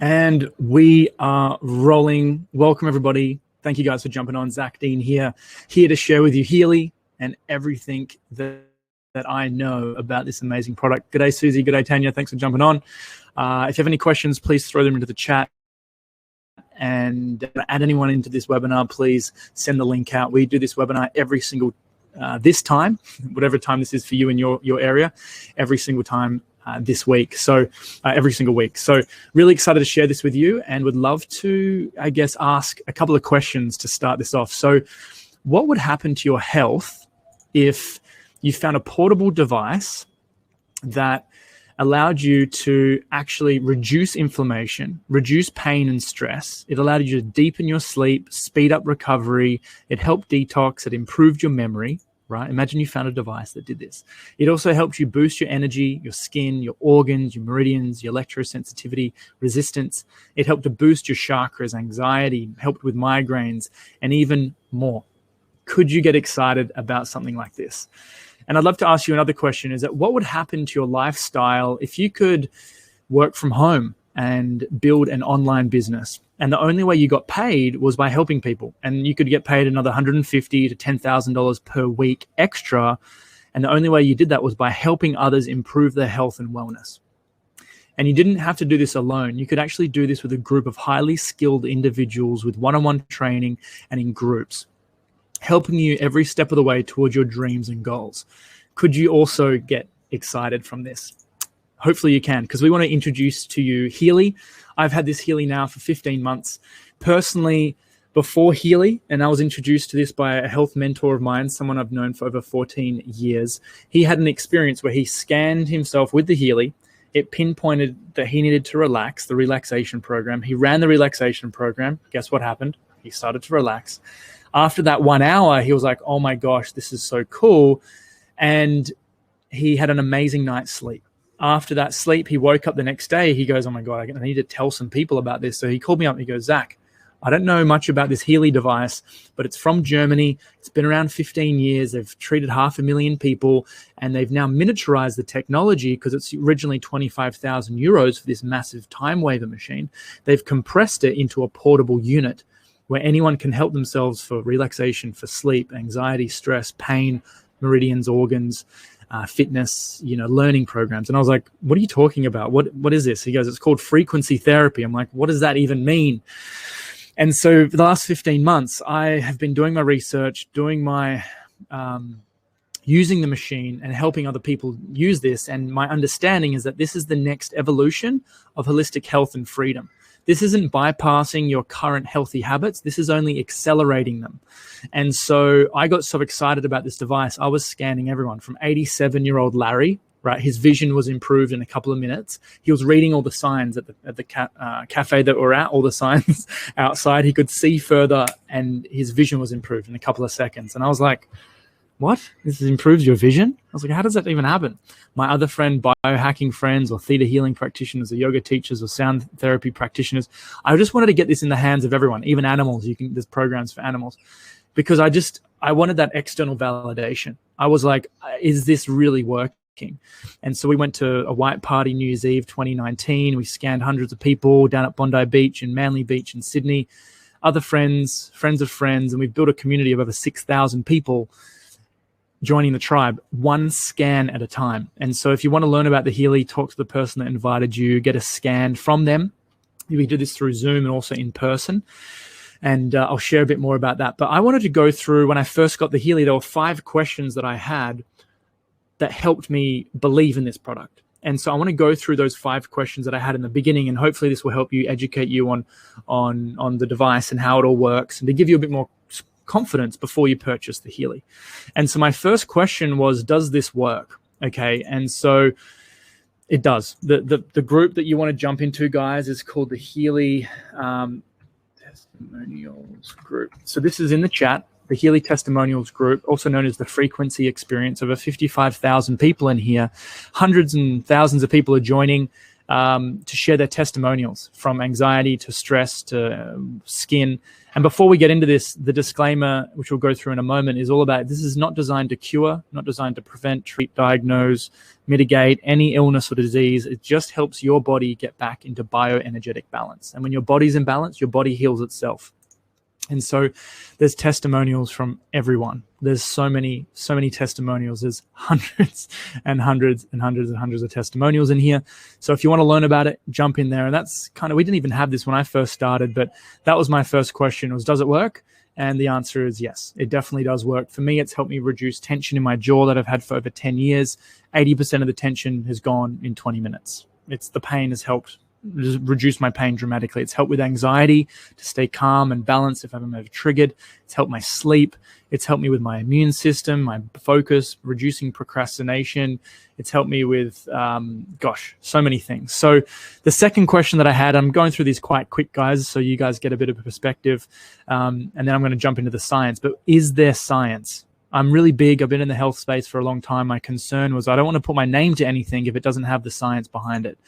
And we are rolling. Welcome, everybody. Thank you guys for jumping on. Zach Deane here to share with you Healy and everything that I know about this amazing product. G'day, Susie. G'day, Tanya. Thanks for jumping on. If you have any questions, please throw them into the chat. And add anyone into this webinar, please send the link out. We do this webinar every single this time, whatever time this is for you in your area, every single time this week. So every single week. So really excited to share this with you and would love to, I guess, ask a couple of questions to start this off. So what would happen to your health if you found a portable device that allowed you to actually reduce inflammation, reduce pain and stress? It allowed you to deepen your sleep, speed up recovery. It helped detox. It improved your memory, right? Imagine you found a device that did this. It also helped you boost your energy, your skin, your organs, your meridians, your electrosensitivity, resistance. It helped to boost your chakras, anxiety, helped with migraines, and even more. Could you get excited about something like this? And I'd love to ask you another question, is that what would happen to your lifestyle if you could work from home and build an online business? And the only way you got paid was by helping people. And you could get paid another $150,000 to $10,000 per week extra. And the only way you did that was by helping others improve their health and wellness. And you didn't have to do this alone. You could actually do this with a group of highly skilled individuals with one-on-one training and in groups, helping you every step of the way towards your dreams and goals. Could you also get excited from this? Hopefully you can, because we want to introduce to you Healy. I've had this Healy now for 15 months. Personally, before Healy, and I was introduced to this by a health mentor of mine, someone I've known for over 14 years. He had an experience where he scanned himself with the Healy. It pinpointed that he needed to relax, the relaxation program. He ran the relaxation program. Guess what happened? He started to relax. After that 1 hour, he was like, oh my gosh, this is so cool. And he had an amazing night's sleep. After that sleep, he woke up the next day. He goes, oh my God, I need to tell some people about this. So he called me up and he goes, Zach, I don't know much about this Healy device, but it's from Germany. It's been around 15 years. They've treated 500,000 people, and they've now miniaturized the technology because it's originally 25,000 euros for this massive time waver machine. They've compressed it into a portable unit where anyone can help themselves for relaxation, for sleep, anxiety, stress, pain, meridians, organs, fitness, learning programs. And I was like, what are you talking about? What is this? He goes, it's called frequency therapy. I'm like, what does that even mean? And so for the last 15 months, I have been doing my research, doing my using the machine and helping other people use this. And my understanding is that this is the next evolution of holistic health and freedom. This isn't bypassing your current healthy habits. This is only accelerating them. And so I got so excited about this device. I was scanning everyone from 87-year-old Larry, right? His vision was improved in a couple of minutes. He was reading all the signs at the cafe that we're at, all the signs outside. He could see further and his vision was improved in a couple of seconds. And I was like, what? This improves your vision? I was like, how does that even happen? My other friend, biohacking friends or theta healing practitioners or yoga teachers or sound therapy practitioners, I just wanted to get this in the hands of everyone, even animals. There's programs for animals, because I wanted that external validation. I was like, is this really working? And so we went to a white party New Year's Eve 2019. We scanned hundreds of people down at Bondi Beach and Manly Beach in Sydney, other friends of friends, and we've built a community of over 6,000 people joining the tribe, one scan at a time. And so if you want to learn about the Healy, talk to the person that invited you, get a scan from them. We do this through Zoom and also in person. And I'll share a bit more about that. But I wanted to go through, when I first got the Healy, there were 5 questions that I had that helped me believe in this product. And so I want to go through those 5 questions that I had in the beginning, and hopefully this will help you, educate you on the device and how it all works, and to give you a bit more confidence before you purchase the Healy. And so my first question was, does this work? Okay. And so it does. The group that you want to jump into, guys, is called the Healy Testimonials Group. So this is in the chat, the Healy Testimonials Group, also known as the Frequency Experience. Over 55,000 people in here. Hundreds and thousands of people are joining. to share their testimonials, from anxiety to stress to skin. And before we get into this, the disclaimer, which we'll go through in a moment, is all about this is not designed to cure, not designed to prevent, treat, diagnose, mitigate any illness or disease. It just helps your body get back into bioenergetic balance. And when your body's in balance, your body heals itself. And so there's testimonials from everyone. There's so many testimonials. There's hundreds and hundreds and hundreds and hundreds of testimonials in here. So if you want to learn about it, jump in there. And that's kind of, we didn't even have this when I first started, but that was my first question was, does it work? And the answer is yes, it definitely does work. For me, it's helped me reduce tension in my jaw that I've had for over 10 years. 80% of the tension has gone in 20 minutes. The pain has helped reduce my pain dramatically. It's helped with anxiety to stay calm and balanced if I'm ever triggered. It's helped my sleep. It's helped me with my immune system, my focus, reducing procrastination. It's helped me with, so many things. So the second question that I had, I'm going through these quite quick, guys, so you guys get a bit of a perspective. And then I'm going to jump into the science. But is there science? I'm really big. I've been in the health space for a long time. My concern was I don't want to put my name to anything if it doesn't have the science behind it.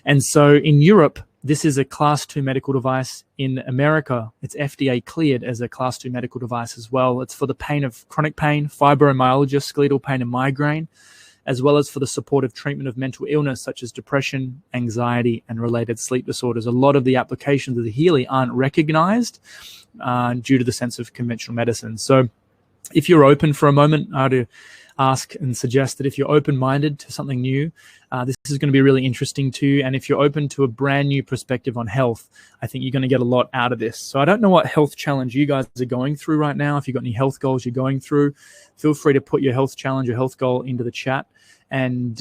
And so in Europe, this is a class 2 medical device. In America, it's FDA cleared as a class 2 medical device as well. It's for the pain of chronic pain, fibromyalgia, skeletal pain, and migraine, as well as for the supportive treatment of mental illness such as depression, anxiety, and related sleep disorders. A lot of the applications of the Healy aren't recognized due to the sense of conventional medicine. So if you're open for a moment, I would ask and suggest that if you're open-minded to something new, this is going to be really interesting to you. And if you're open to a brand new perspective on health, I think you're going to get a lot out of this. So I don't know what health challenge you guys are going through right now. If you've got any health goals you're going through, feel free to put your health challenge or health goal into the chat. And,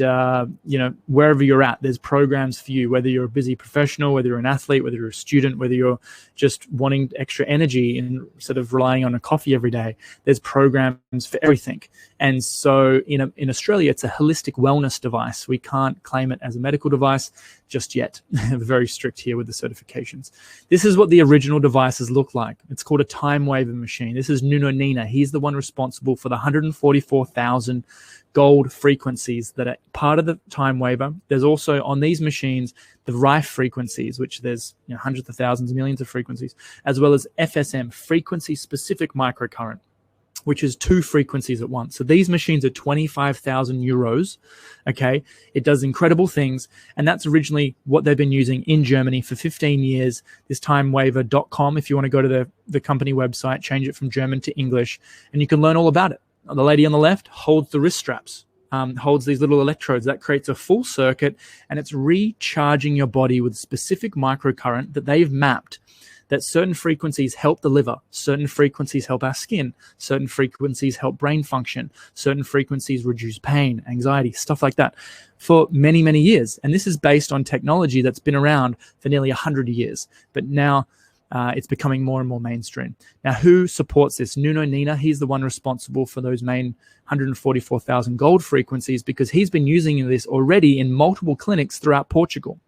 wherever you're at, there's programs for you, whether you're a busy professional, whether you're an athlete, whether you're a student, whether you're just wanting extra energy instead of relying on a coffee every day. There's programs for everything. And so in Australia, it's a holistic wellness device. We can't claim it as a medical device just yet. They're very strict here with the certifications. This is what the original devices look like. It's called a time waver machine. This is Nuno Nina. He's the one responsible for the 144,000 gold frequencies that are part of the time waver. There's also on these machines the Rife frequencies, which there's hundreds of thousands, millions of frequencies, as well as FSM, frequency specific microcurrent, which is 2 frequencies at once. So these machines are 25,000 euros. Okay, it does incredible things, and that's originally what they've been using in Germany for 15 years. This timewaver.com, if you want to go to the company website, change it from German to English, and you can learn all about it. The lady on the left holds the wrist straps, holds these little electrodes. That creates a full circuit, and it's recharging your body with specific microcurrent that they've mapped, that certain frequencies help the liver, certain frequencies help our skin, certain frequencies help brain function, certain frequencies reduce pain, anxiety, stuff like that for many, many years. And this is based on technology that's been around for nearly 100 years. But now it's becoming more and more mainstream. Now, who supports this? Nuno Nina, he's the one responsible for those main 144,000 gold frequencies because he's been using this already in multiple clinics throughout Portugal.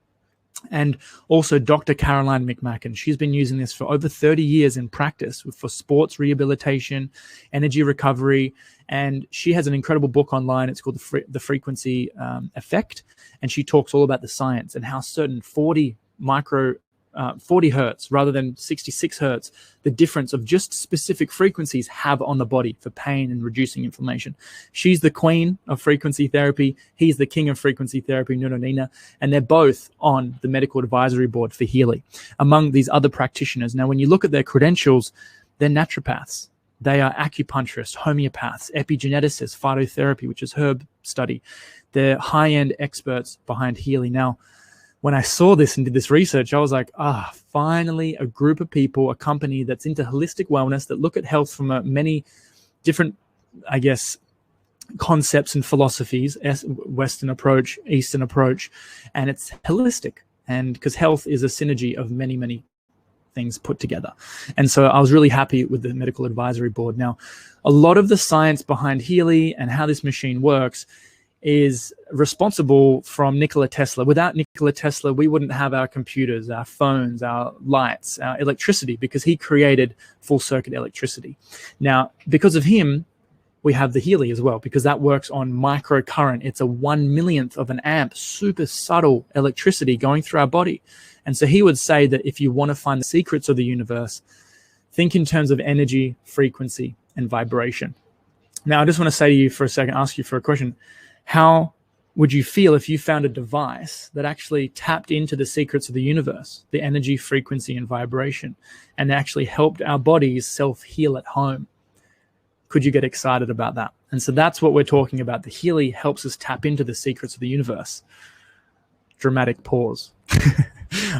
And also Dr. Caroline McMacken. She's been using this for over 30 years in practice for sports rehabilitation, energy recovery. And she has an incredible book online. It's called The Frequency Effect. And she talks all about the science and how certain 40 hertz rather than 66 hertz, the difference of just specific frequencies have on the body for pain and reducing inflammation. She's the queen of frequency therapy. He's the king of frequency therapy, Nuno Nina, and they're both on the medical advisory board for Healy, among these other practitioners. Now, when you look at their credentials, they're naturopaths. They are acupuncturists, homeopaths, epigeneticists, phytotherapy, which is herb study. They're high-end experts behind Healy. Now, when I saw this and did this research, I was like, finally a group of people, a company that's into holistic wellness, that look at health from many different, concepts and philosophies, Western approach, Eastern approach, and it's holistic. And because health is a synergy of many, many things put together. And so I was really happy with the medical advisory board. Now, a lot of the science behind Healy and how this machine works is responsible from Nikola Tesla. Without Nikola Tesla, we wouldn't have our computers, our phones, our lights, our electricity, because he created full circuit electricity. Now, because of him, we have the Healy as well, because that works on microcurrent. It's a 1/1,000,000th of an amp, super subtle electricity going through our body. And so he would say that if you want to find the secrets of the universe, think in terms of energy, frequency, and vibration. Now, I just want to say to you for a second, ask you for a question. How would you feel if you found a device that actually tapped into the secrets of the universe, the energy, frequency, and vibration, and actually helped our bodies self-heal at home? Could you get excited about that? And so that's what we're talking about. The Healy helps us tap into the secrets of the universe. Dramatic pause.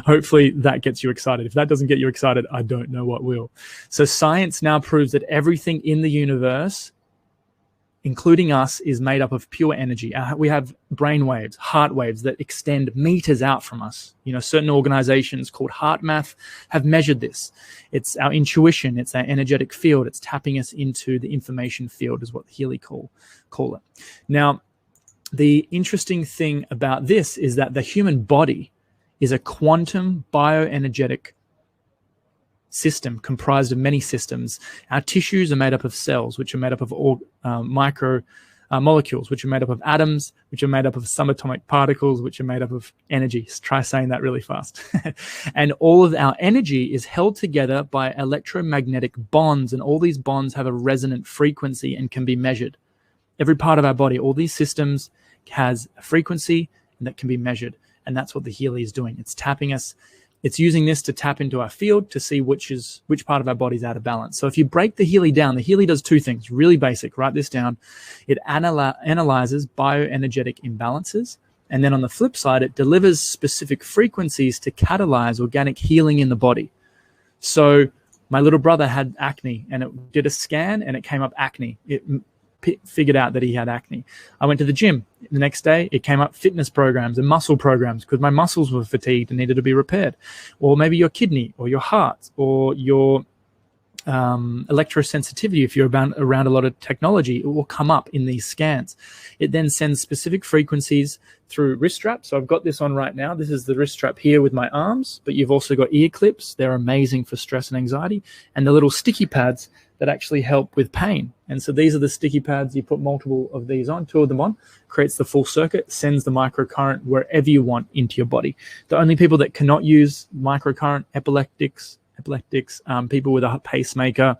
Hopefully that gets you excited. If that doesn't get you excited, I don't know what will. So science now proves that everything in the universe, including us, is made up of pure energy. We have brain waves, heart waves that extend meters out from us. You know, certain organizations called Heart Math have measured this. It's our intuition, it's our energetic field, it's tapping us into the information field, is what the Healy call it. Now, the interesting thing about this is that the human body is a quantum bioenergetic system comprised of many systems. Our tissues are made up of cells, which are made up of micro molecules, which are made up of atoms, which are made up of subatomic particles, which are made up of energy. Try saying that really fast. And all of our energy is held together by electromagnetic bonds, and all these bonds have a resonant frequency and can be measured. Every part of our body, all these systems has a frequency that can be measured. And that's what the Healy is doing. It's tapping us. It's using this to tap into our field to see which part of our body is out of balance. So if you break the Healy down, the Healy does two things, really basic. Write this down. It analyzes bioenergetic imbalances. And then on the flip side, it delivers specific frequencies to catalyze organic healing in the body. So my little brother had acne, and it did a scan and it came up acne. It figured out that he had acne. I went to the gym. The next day, it came up fitness programs and muscle programs because my muscles were fatigued and needed to be repaired. Or maybe your kidney or your heart or your electrosensitivity. If you're around a lot of technology, it will come up in these scans. It then sends specific frequencies through wrist straps. So I've got this on right now. This is the wrist strap here with my arms, but you've also got ear clips. They're amazing for stress and anxiety. And the little sticky pads that actually help with pain. And so these are the sticky pads. You put multiple of these on, 2 of them on, creates the full circuit, sends the microcurrent wherever you want into your body. The only people that cannot use microcurrent, epileptics, people with a pacemaker,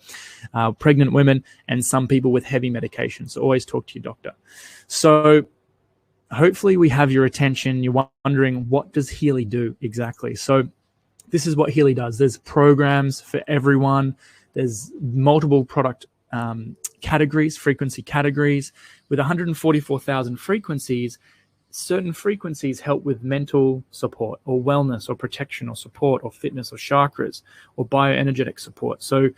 pregnant women, and some people with heavy medication. So always talk to your doctor. So hopefully we have your attention. You're wondering, what does Healy do exactly? So this is what Healy does. There's programs for everyone. There's multiple product categories, frequency categories. With 144,000 frequencies, certain frequencies help with mental support or wellness or protection or support or fitness or chakras or bioenergetic support. So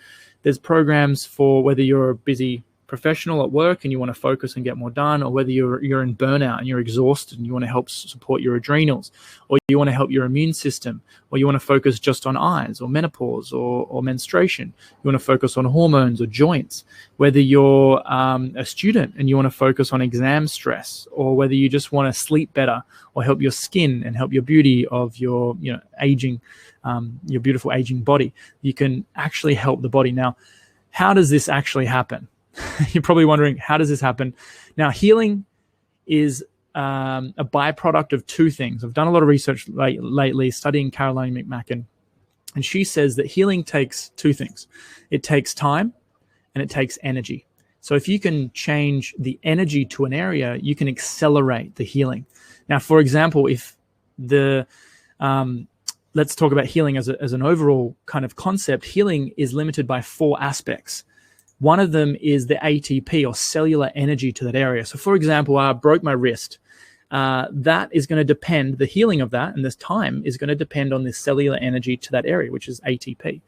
there's programs for whether you're a busy professional at work and you want to focus and get more done, or whether you're in burnout and you're exhausted and you want to help support your adrenals, or you want to help your immune system, or you want to focus just on eyes or menopause or menstruation. You want to focus on hormones or joints, whether you're a student and you want to focus on exam stress, or whether you just want to sleep better or help your skin and help your beauty of your aging, your beautiful aging body. You can actually help the body. Now, how does this actually happen? You're probably wondering, how does this happen? Now, healing is a byproduct of two things. I've done a lot of research lately studying Caroline McMacken, and she says that healing takes two things. It takes time and it takes energy. So if you can change the energy to an area, you can accelerate the healing. Now, for example, if let's talk about healing as an overall kind of concept. Healing is limited by 4 aspects. One of them is the ATP or cellular energy to that area. So for example, I broke my wrist. That is going to depend, the healing of that and this time is going to depend on the cellular energy to that area, which is ATP.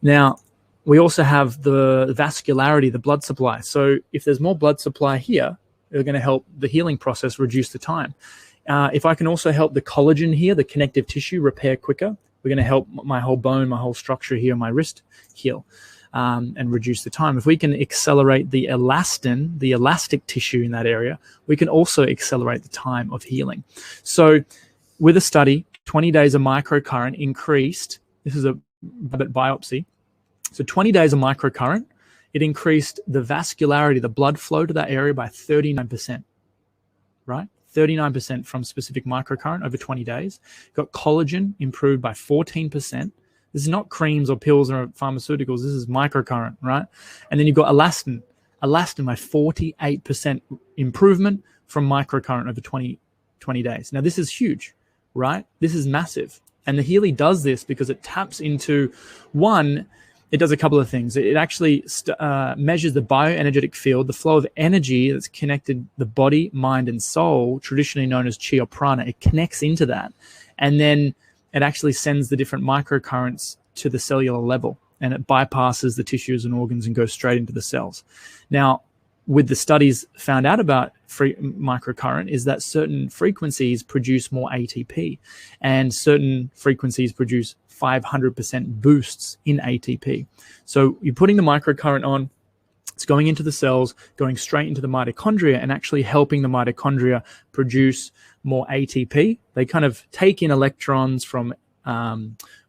Now, we also have the vascularity, the blood supply. So if there's more blood supply here, it's going to help the healing process reduce the time. If I can also help the collagen here, the connective tissue, repair quicker, we're going to help my whole bone, my whole structure here, my wrist heal. And reduce the time. If we can accelerate the elastin, the elastic tissue in that area, we can also accelerate the time of healing. So with a study, 20 days of microcurrent increased, this is a rabbit biopsy, so 20 days of microcurrent It increased the vascularity, the blood flow to that area by 39%, right? 39% from specific microcurrent over 20 days. Got collagen improved by 14%. This is not creams or pills or pharmaceuticals. This is microcurrent, right? And then you've got elastin. Elastin by 48% improvement from microcurrent over 20 days. Now, this is huge, right? This is massive. And the Healy does this because it taps into, one, it does a couple of things. It actually measures the bioenergetic field, the flow of energy that's connected the body, mind, and soul, traditionally known as chi or prana. It connects into that. And then it actually sends the different microcurrents to the cellular level, and it bypasses the tissues and organs and goes straight into the cells. Now, with the studies found out about microcurrent is that certain frequencies produce more ATP, and certain frequencies produce 500% boosts in ATP. So you're putting the microcurrent on, it's going into the cells, going straight into the mitochondria, and actually helping the mitochondria produce more ATP. They kind of take in electrons from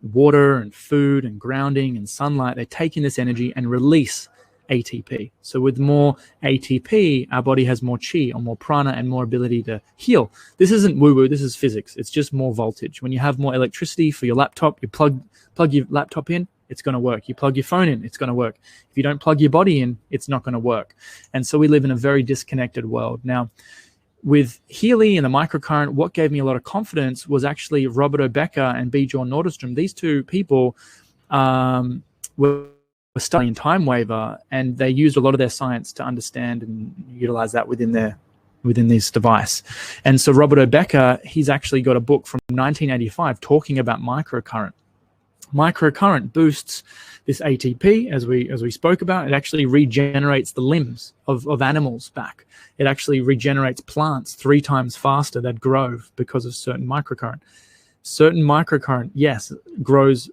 water and food and grounding and sunlight. They take in this energy and release ATP. So with more ATP, our body has more chi or more prana and more ability to heal. This isn't woo-woo, this is physics. It's just more voltage. When you have more electricity for your laptop, you plug your laptop in, it's going to work. You plug your phone in, it's going to work. If you don't plug your body in, it's not going to work. And so we live in a very disconnected world. Now, with Healy and the microcurrent, what gave me a lot of confidence was actually Robert Becker and Bjorn Nordstrom. These two people were studying time waver, and they used a lot of their science to understand and utilize that within this device. And so Robert Becker, he's actually got a book from 1985 talking about microcurrent. Microcurrent boosts this ATP, as we spoke about. It actually regenerates the limbs of animals back. It actually regenerates plants 3 times faster that grow because of certain microcurrent. Certain microcurrent, yes, grows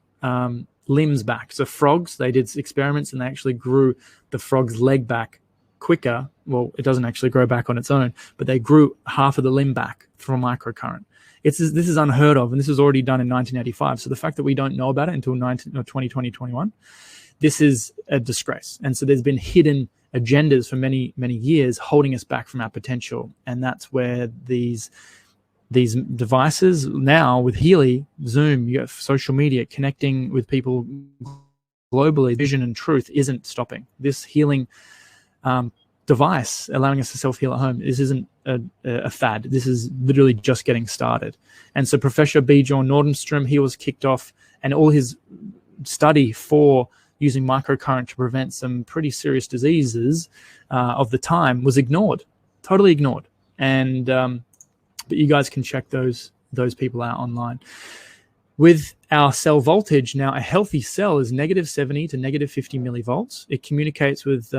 limbs back. So frogs, they did experiments and they actually grew the frog's leg back quicker. Well, it doesn't actually grow back on its own, but they grew half of the limb back from microcurrent. This is unheard of, and this was already done in 1985. So the fact that we don't know about it until 2020, 21, this is a disgrace. And so there's been hidden agendas for many, many years holding us back from our potential. And that's where these devices now with Healy, Zoom, you have social media, connecting with people globally, vision and truth isn't stopping. This healing device allowing us to self-heal at home, this isn't a fad. This is literally just getting started. And so Professor Bjorn Nordstrom, he was kicked off, and all his study for using microcurrent to prevent some pretty serious diseases of the time was ignored, totally ignored. And but you guys can check those people out online. With our cell voltage, now a healthy cell is -70 to -50 millivolts. It communicates with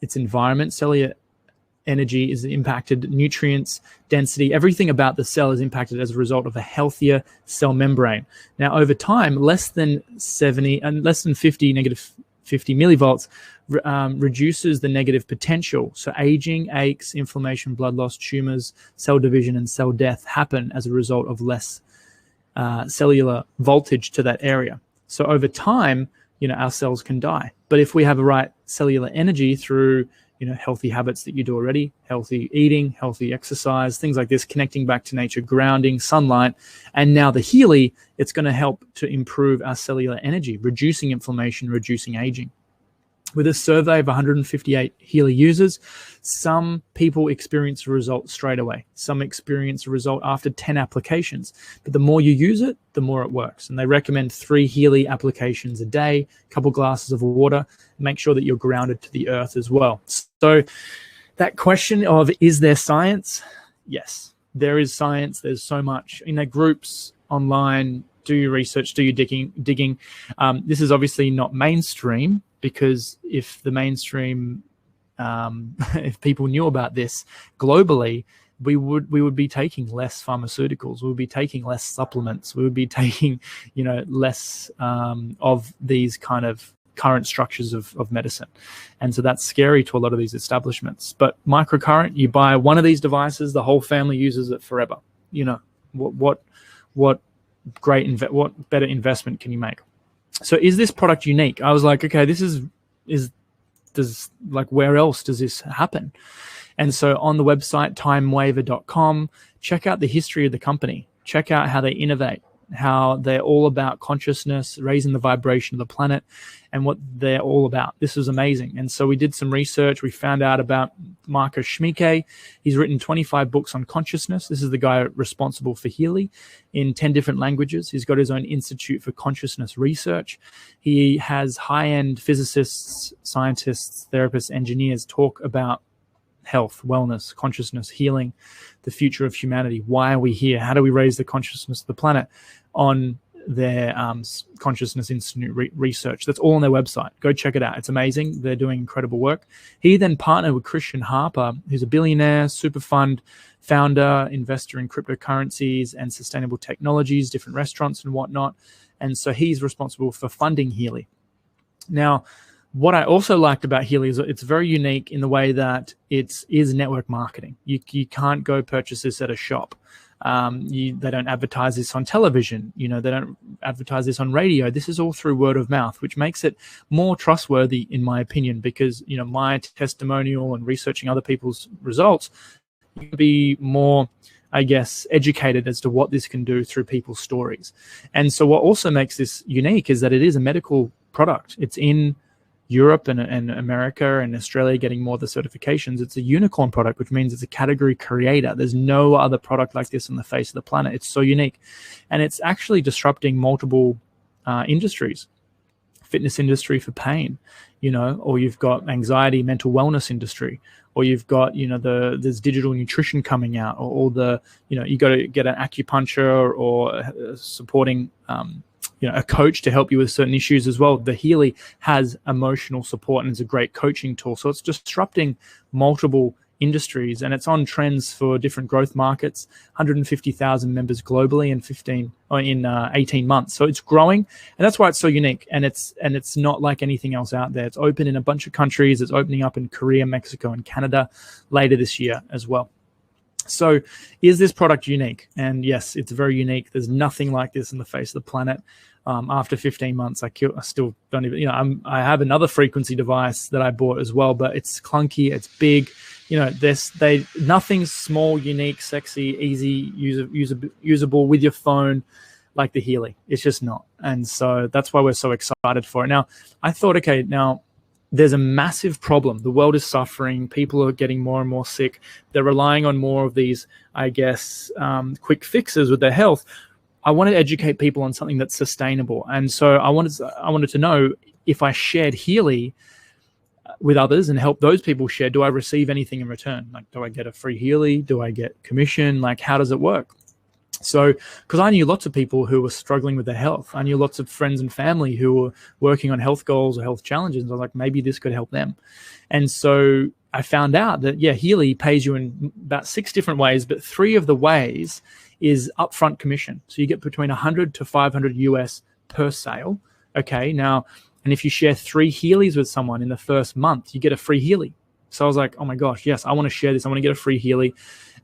its environment. Cellular energy is impacted, nutrients, density, everything about the cell is impacted as a result of a healthier cell membrane. Now, over time, less than 50, -50 millivolts reduces the negative potential. So aging, aches, inflammation, blood loss, tumors, cell division, and cell death happen as a result of less cellular voltage to that area. So over time, our cells can die. But if we have the right cellular energy through, healthy habits that you do already, healthy eating, healthy exercise, things like this, connecting back to nature, grounding, sunlight, and now the Healy, it's going to help to improve our cellular energy, reducing inflammation, reducing aging. With a survey of 158 Healy users, some people experience a result straight away. Some experience a result after 10 applications. But the more you use it, the more it works. And they recommend 3 Healy applications a day, a couple glasses of water. Make sure that you're grounded to the earth as well. So that question of, is there science? Yes, there is science. There's so much in the groups online. Do your research, do your digging. This is obviously not mainstream, because if the mainstream, if people knew about this globally, we would be taking less pharmaceuticals, we would be taking less supplements, we would be taking, less of these kind of current structures of medicine. And so that's scary to a lot of these establishments. But microcurrent, you buy one of these devices, the whole family uses it forever. What better investment can you make? So is this product unique? I was like, okay, this is where else does this happen? And so on the website, timewaver.com, check out the history of the company. Check out how they innovate, how they're all about consciousness, raising the vibration of the planet, and what they're all about. This is amazing. And so we did some research. We found out about Marcus Schmieke. He's written 25 books on consciousness. This is the guy responsible for Healy in 10 different languages. He's got his own Institute for Consciousness Research. He has high-end physicists, scientists, therapists, engineers talk about health, wellness, consciousness, healing, the future of humanity. Why are we here? How do we raise the consciousness of the planet? On their Consciousness Institute research. That's all on their website. Go check it out. It's amazing. They're doing incredible work. He then partnered with Christian Harper, who's a billionaire, super fund founder, investor in cryptocurrencies and sustainable technologies, different restaurants and whatnot. And so he's responsible for funding Healy. Now, what I also liked about Healy is it's very unique in the way that it is network marketing. You can't go purchase this at a shop. They don't advertise this on television. They don't advertise this on radio. This is all through word of mouth, which makes it more trustworthy, in my opinion, because my testimonial and researching other people's results, you can be more, I guess, educated as to what this can do through people's stories. And so what also makes this unique is that it is a medical product. It's in Europe and America and Australia getting more of the certifications. It's a unicorn product, which means it's a category creator. There's no other product like this on the face of the planet. It's so unique. And it's actually disrupting multiple industries. Fitness industry for pain, or you've got anxiety, mental wellness industry, or you've got, there's digital nutrition coming out, or the, you got to get an acupuncture or supporting, a coach to help you with certain issues as well. The Healy has emotional support and is a great coaching tool. So it's disrupting multiple industries, and it's on trends for different growth markets. 150,000 members globally in 18 months. So it's growing, and that's why it's so unique. And it's not like anything else out there. It's open in a bunch of countries. It's opening up in Korea, Mexico, and Canada later this year as well. So is this product unique? And yes, it's very unique. There's nothing like this on the face of the planet. After 15 months, I still don't even, I have another frequency device that I bought as well, but it's clunky, it's big. Nothing's small, unique, sexy, easy, usable with your phone like the Healy. It's just not. And so that's why we're so excited for it. Now, I thought, okay, now there's a massive problem. The world is suffering. People are getting more and more sick. They're relying on more of these, I guess, quick fixes with their health. I want to educate people on something that's sustainable. And so I wanted to know, if I shared Healy with others and help those people share, do I receive anything in return? Like, do I get a free Healy? Do I get commission? Like, how does it work? So, because I knew lots of people who were struggling with their health. I knew lots of friends and family who were working on health goals or health challenges. I was like, maybe this could help them. And so I found out that, Healy pays you in about 6 different ways, but 3 of the ways is upfront commission. So you get between 100 to 500 US per sale. Okay, now, and if you share 3 Healys with someone in the first month, you get a free Healy. So I was like, oh my gosh, yes, I want to share this. I want to get a free Healy.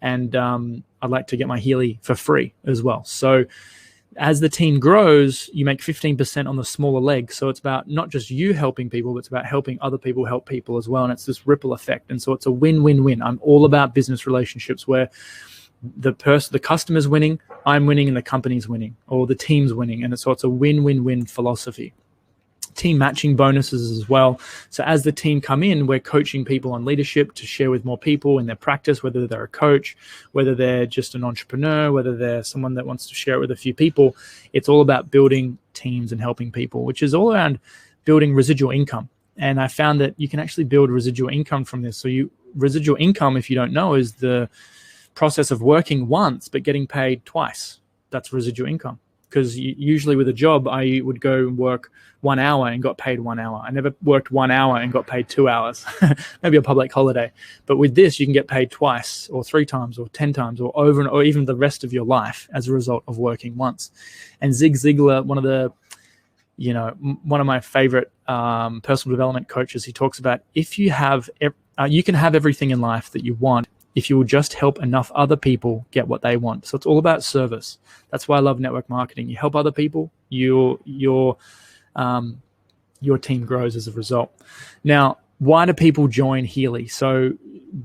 And I'd like to get my Healy for free as well. So as the team grows, you make 15% on the smaller leg. So it's about not just you helping people, but it's about helping other people help people as well. And it's this ripple effect. And so it's a win-win-win. I'm all about business relationships where the customer's winning, I'm winning, and the company's winning, or the team's winning. And so it's a win-win-win philosophy. Team matching bonuses as well. So as the team come in, we're coaching people on leadership to share with more people in their practice, whether they're a coach, whether they're just an entrepreneur, whether they're someone that wants to share it with a few people. It's all about building teams and helping people, which is all around building residual income. And I found that you can actually build residual income from this. So residual income, if you don't know, is the process of working once but getting paid twice. That's residual income. Because usually with a job, I would go and work 1 hour and got paid 1 hour. I never worked 1 hour and got paid 2 hours, maybe a public holiday. But with this, you can get paid twice or 3 times or 10 times or over or even the rest of your life as a result of working once. And Zig Ziglar, one of my favorite personal development coaches, he talks about if you have, you can have everything in life that you want if you will just help enough other people get what they want. So it's all about service. That's why I love network marketing. You help other people, your team grows as a result. Now, why do people join Healy? So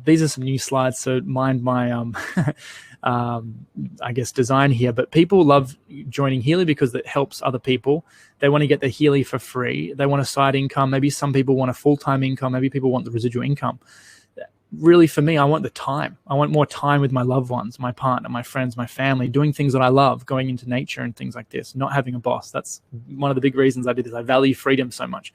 these are some new slides, so mind my I guess design here, but people love joining Healy because it helps other people. They want to get the Healy for free. They want a side income. Maybe some people want a full-time income. Maybe people want the residual income. Really, for me, I want the time. I want more time with my loved ones, my partner, my friends, my family, doing things that I love, going into nature and things like this, not having a boss. That's one of the big reasons I did this. I value freedom so much.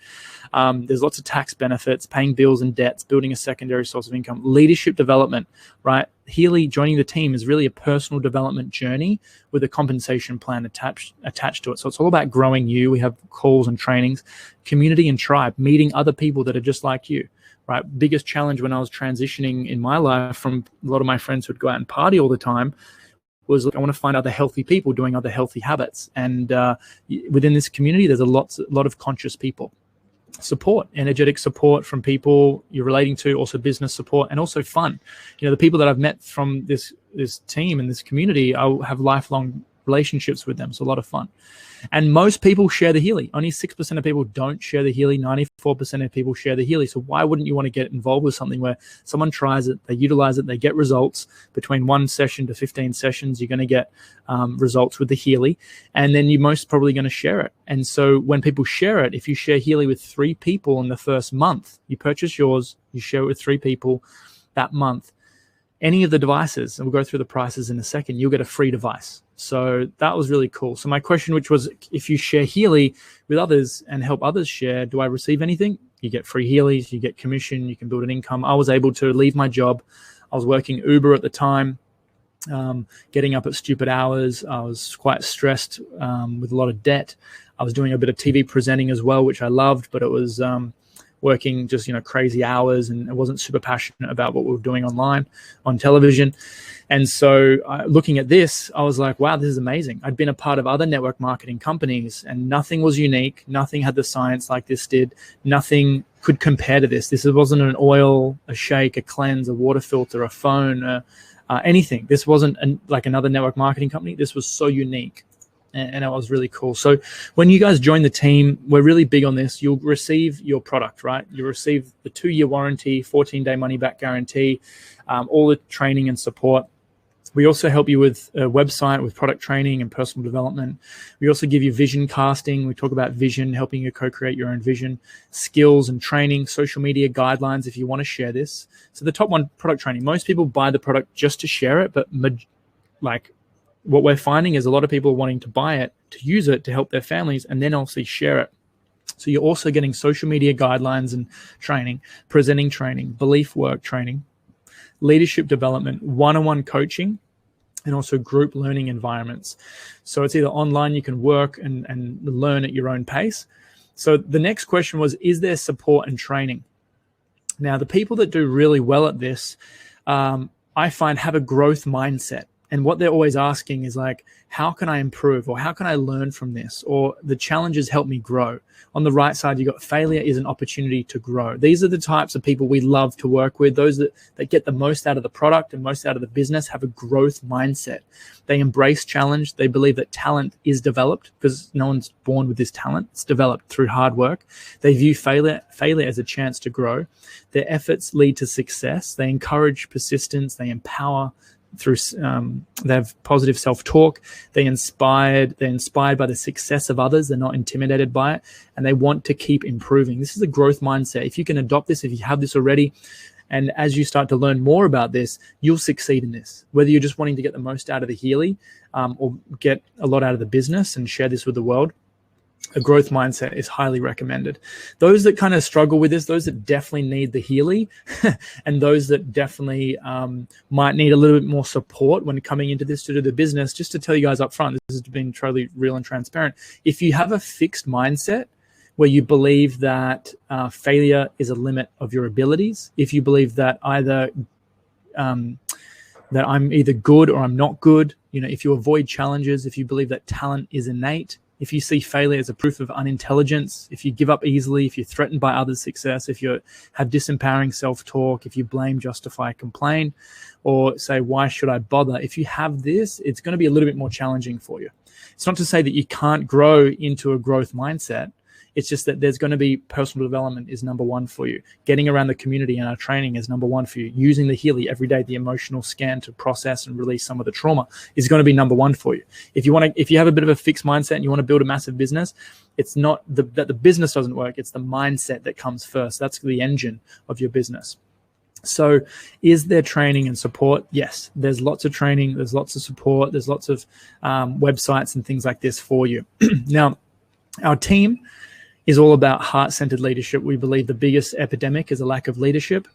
There's lots of tax benefits, paying bills and debts, building a secondary source of income, leadership development, right? Healy, joining the team, is really a personal development journey with a compensation plan attached to it. So it's all about growing you. We have calls and trainings, community and tribe, meeting other people that are just like you. Right, biggest challenge when I was transitioning in my life from a lot of my friends who'd go out and party all the time was, I want to find other healthy people doing other healthy habits. And within this community, there's a lot of conscious people. Support, energetic support from people you're relating to, also business support, and also fun. You know, the people that I've met from this team and this community, I'll have lifelong relationships with them. So a lot of fun. And most people share the Healy. Only 6% of people don't share the Healy. 94% of people share the Healy. So why wouldn't you want to get involved with something where someone tries it, they utilize it, they get results? Between 1 session to 15 sessions, you're going to get results with the Healy, and then you're most probably going to share it. And so when people share it, if you share Healy with 3 people in the first month, you purchase yours, you share it with 3 people that month, any of the devices, and we'll go through the prices in a second, you'll get a free device. So that was really cool. So my question, which was, if you share Healy with others and help others share, do I receive anything? You get free Healys, you get commission, you can build an income. I was able to leave my job. I was working Uber at the time, getting up at stupid hours. I was quite stressed with a lot of debt. I was doing a bit of TV presenting as well, which I loved, but it was working just, crazy hours, and I wasn't super passionate about what we were doing online on television. And so looking at this, I was like, wow, this is amazing. I'd been a part of other network marketing companies and nothing was unique. Nothing had the science like this did. Nothing could compare to this. This wasn't an oil, a shake, a cleanse, a water filter, a phone, anything. This wasn't like another network marketing company. This was so unique. And it was really cool. So when you guys join the team, we're really big on this. You'll receive your product, right? You'll receive the 2-year warranty, 14-day money-back guarantee, all the training and support. We also help you with a website, with product training and personal development. We also give you vision casting. We talk about vision, helping you co-create your own vision, skills and training, social media guidelines if you want to share this. So the top one, product training. Most people buy the product just to share it, but what we're finding is a lot of people are wanting to buy it, to use it, to help their families, and then also share it. So you're also getting social media guidelines and training, presenting training, belief work training, leadership development, one-on-one coaching, and also group learning environments. So it's either online, you can work and learn at your own pace. So the next question was, is there support and training? Now, the people that do really well at this, I find, have a growth mindset. And what they're always asking is like, how can I improve, or how can I learn from this, or the challenges help me grow? On the right side, you got failure is an opportunity to grow. These are the types of people we love to work with. Those that get the most out of the product and most out of the business have a growth mindset. They embrace challenge. They believe that talent is developed, because no one's born with this talent. It's developed through hard work. They view failure as a chance to grow. Their efforts lead to success. They encourage persistence. They empower through they have positive self-talk. They're inspired by the success of others. They're not intimidated by it, and they want to keep improving. This is a growth mindset. If you can adopt this, if you have this already, and as you start to learn more about this, you'll succeed in this. Whether you're just wanting to get the most out of the Healy, or get a lot out of the business and share this with the world, a growth mindset is highly recommended. Those that kind of struggle with this, those that definitely need the Healy, and those that definitely might need a little bit more support when coming into this to do the business, just to tell you guys up front, this has been totally real and transparent. If you have a fixed mindset where you believe that failure is a limit of your abilities, if you believe that that I'm either good or I'm not good, if you avoid challenges, if you believe that talent is innate, if you see failure as a proof of unintelligence, if you give up easily, if you're threatened by others' success, if you have disempowering self-talk, if you blame, justify, complain, or say, why should I bother? If you have this, it's going to be a little bit more challenging for you. It's not to say that you can't grow into a growth mindset. It's just that there's going to be personal development is number one for you. Getting around the community and our training is number one for you. Using the Healy every day, the emotional scan to process and release some of the trauma is going to be number one for you. If you have a bit of a fixed mindset and you want to build a massive business, it's not that the business doesn't work. It's the mindset that comes first. That's the engine of your business. So is there training and support? Yes, there's lots of training. There's lots of support. There's lots of websites and things like this for you. Now, our team is all about heart-centered leadership. We believe the biggest epidemic is a lack of leadership.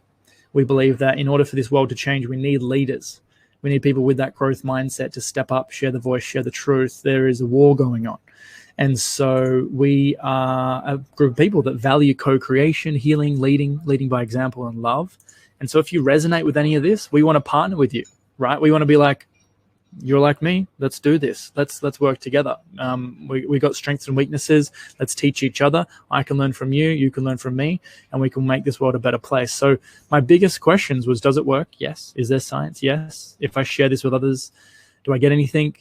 We believe that in order for this world to change, we need leaders. We need people with that growth mindset to step up, share the voice, share the truth. There is a war going on. And so we are a group of people that value co-creation, healing, leading by example, and love. And so if you resonate with any of this, we want to partner with you, right? We want to be like, you're like me, let's do this. Let's work together. We got strengths and weaknesses. Let's teach each other. I can learn from you, you can learn from me, and we can make this world a better place. So my biggest questions was, does it work? Yes. Is there science? Yes. If I share this with others, do I get anything?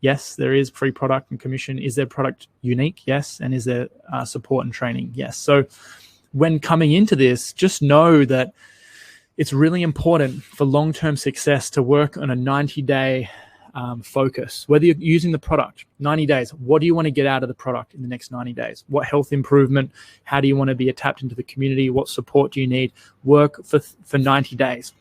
Yes, there is free product and commission. Is their product unique? Yes. And is there support and training? Yes. So when coming into this, just know that it's really important for long-term success to work on a 90-day focus. Whether you're using the product, 90 days, what do you want to get out of the product in the next 90 days? What health improvement? How do you want to be tapped into the community? What support do you need? Work for 90 days.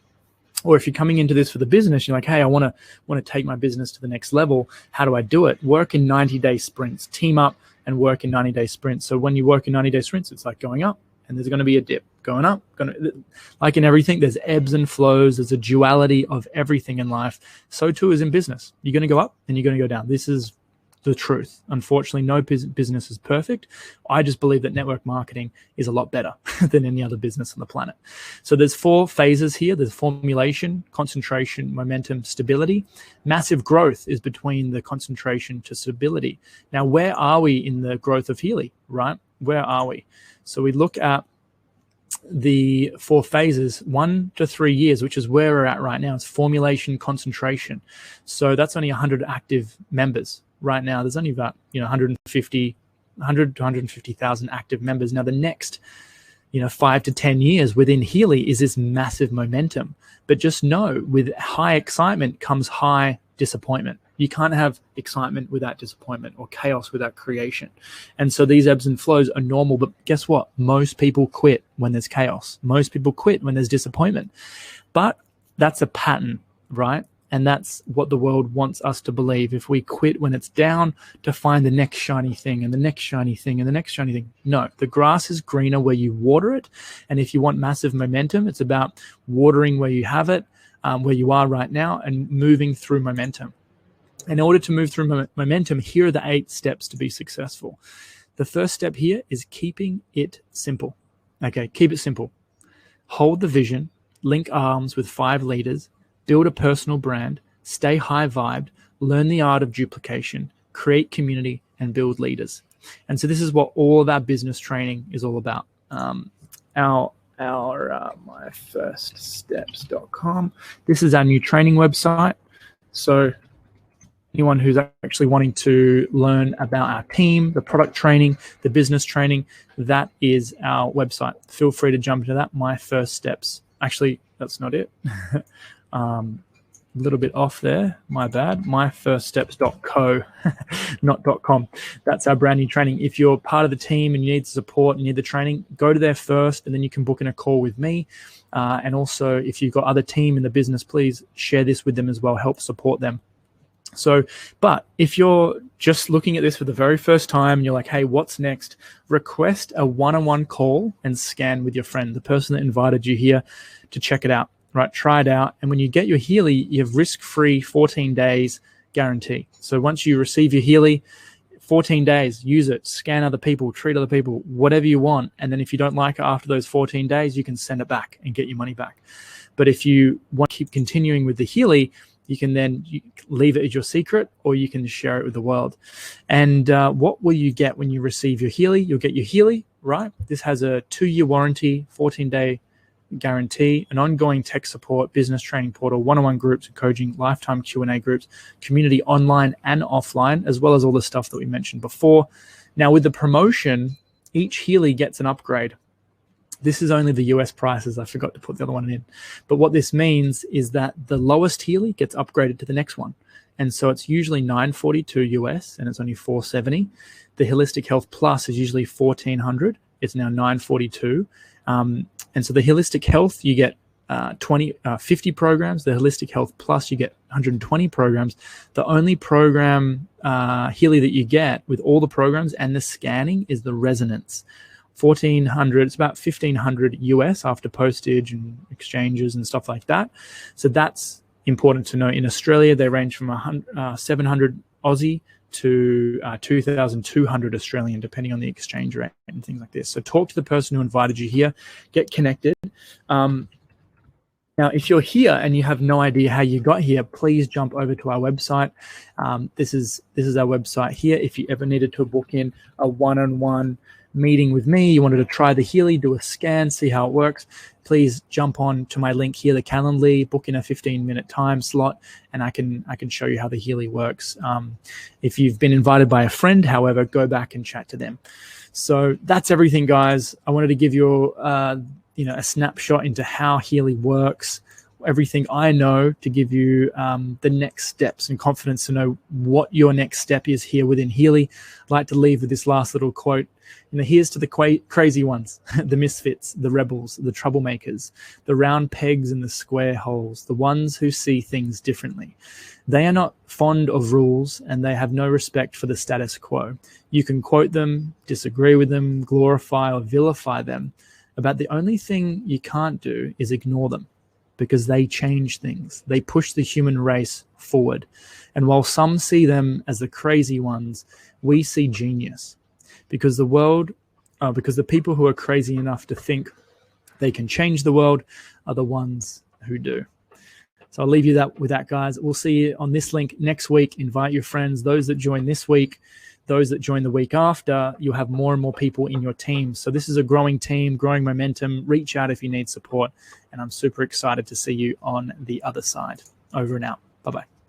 Or if you're coming into this for the business, you're like, hey, I want to take my business to the next level. How do I do it? Work in 90-day sprints. Team up and work in 90-day sprints. So when you work in 90-day sprints, it's like going up, and there's going to be a dip. Going up, like in everything, there's ebbs and flows. There's a duality of everything in life. So too is in business. You're going to go up and you're going to go down. This is the truth. Unfortunately, no business is perfect. I just believe that network marketing is a lot better than any other business on the planet. So there's 4 phases here. There's formulation, concentration, momentum, stability. Massive growth is between the concentration to stability. Now, where are we in the growth of Healy, right? Where are we? So we look at the 4 phases, 1 to 3 years, which is where we're at right now. It's formulation, concentration. So that's only 100 active members right now. There's only about 100 to 150,000 active members. Now the next 5 to 10 years within Healy is this massive momentum. But just know, with high excitement comes high disappointment. You can't have excitement without disappointment, or chaos without creation. And so these ebbs and flows are normal. But guess what? Most people quit when there's chaos. Most people quit when there's disappointment. But that's a pattern, right? And that's what the world wants us to believe. If we quit when it's down to find the next shiny thing and the next shiny thing and the next shiny thing. No, the grass is greener where you water it. And if you want massive momentum, it's about watering where you have it, where you are right now, and moving through momentum. In order to move through momentum, here are the 8 steps to be successful. The first step here is keeping it simple. Okay, keep it simple. Hold the vision, link arms with 5 leaders, build a personal brand, stay high vibed, learn the art of duplication, create community, and build leaders. And so this is what all of our business training is all about. myfirststeps.com. This is our new training website. So anyone who's actually wanting to learn about our team, the product training, the business training, that is our website. Feel free to jump into that. My First Steps. Actually, that's not it. A little bit off there. My bad. myfirststeps.co, not .com. That's our brand new training. If you're part of the team and you need support and you need the training, go to there first, and then you can book in a call with me. And also, if you've got other team in the business, please share this with them as well. Help support them. So, but if you're just looking at this for the very first time and you're like, hey, what's next? Request a one-on-one call and scan with your friend, the person that invited you here to check it out, right? Try it out. And when you get your Healy, you have risk-free 14 days guarantee. So once you receive your Healy, 14 days, use it, scan other people, treat other people, whatever you want. And then if you don't like it after those 14 days, you can send it back and get your money back. But if you want to keep continuing with the Healy, you can then leave it as your secret, or you can share it with the world. And what will you get when you receive your Healy? You'll get your Healy, right? This has a 2-year warranty, 14-day guarantee, an ongoing tech support, business training portal, one-on-one groups and coaching, lifetime Q&A groups, community online and offline, as well as all the stuff that we mentioned before. Now, with the promotion, each Healy gets an upgrade. This is only the US prices. I forgot to put the other one in. But what this means is that the lowest Healy gets upgraded to the next one. And so it's usually $942 US and it's only $470. The Holistic Health Plus is usually $1,400. It's now $942. And so the Holistic Health, you get 50 programs. The Holistic Health Plus, you get 120 programs. The only program Healy that you get with all the programs and the scanning is the Resonance. $1,400. It's about $1,500 US after postage and exchanges and stuff like that. So that's important to know. In Australia, they range from 700 Aussie to 2,200 Australian, depending on the exchange rate and things like this. So talk to the person who invited you here. Get connected. Now, if you're here and you have no idea how you got here, please jump over to our website. This is our website here. If you ever needed to book in a one-on-one meeting with me, you wanted to try the Healy, do a scan, see how it works, please jump on to my link here, the Calendly, book in a 15-minute time slot, and I can show you how the Healy works. If you've been invited by a friend, however, go back and chat to them. So that's everything, guys. I wanted to give you a snapshot into how Healy works, everything I know, to give you the next steps and confidence to know what your next step is here within Healy. I'd like to leave with this last little quote. Here's to the crazy ones, the misfits, the rebels, the troublemakers, the round pegs in the square holes, the ones who see things differently. They are not fond of rules and they have no respect for the status quo. You can quote them, disagree with them, glorify or vilify them, but the only thing you can't do is ignore them, because they change things. They push the human race forward. And while some see them as the crazy ones, we see genius. Because the people who are crazy enough to think they can change the world are the ones who do. So I'll leave you with that, guys. We'll see you on this link next week. Invite your friends. Those that join this week, those that join the week after, you'll have more and more people in your team. So this is a growing team, growing momentum. Reach out if you need support. And I'm super excited to see you on the other side. Over and out. Bye-bye.